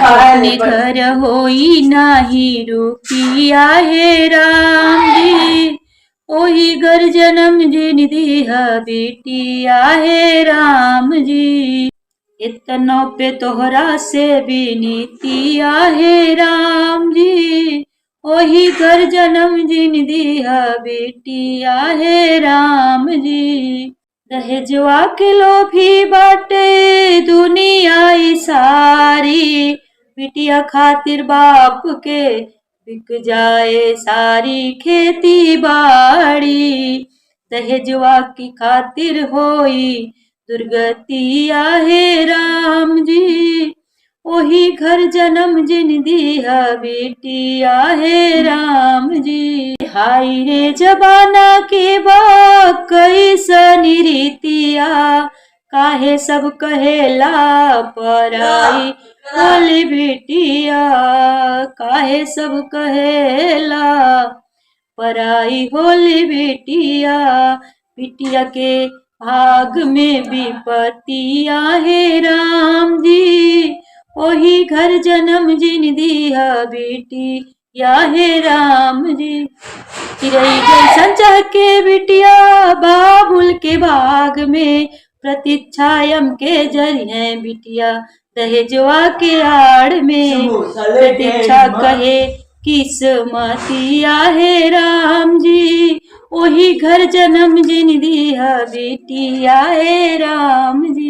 अपने घर होई नाही रुकिया हे राम जी, ओही घर जन्म जिन दिया बेटिया हे राम जी। इतनों पे तोहरा से विनीतिया हे राम जी, ओही घर जन्म जिन दिया बेटिया हे राम जी। दहेजवा के लोभी बाटे दुनिया सारी, बिटिया खातिर बाप के बिक जाए सारी खेती बाड़ी। दहेजवा की खातिर होई दुर्गतिया हे राम जी, ओही घर जन्म जिन दिया बेटिया हे राम जी। हाय रे जबाना के बा कैसनी रीतिया, काहे सब कहेला पराई होली बिटिया, काहे सब कहेला पराई होली बिटिया। बिटिया के भाग में विपतिया हे राम जी, ओही घर जन्म जिन दिया बेटिया हे राम जी। चिरई जैसन चहके बिटिया बाबुल के बाग में, प्रतीक्षायम के जरिए बिटिया दहेजवा के आड़ में। प्रतीक्षा कहे किस्मतिया हे राम जी, ओही घर जन्म जिन दिया बेटिया हे राम जी।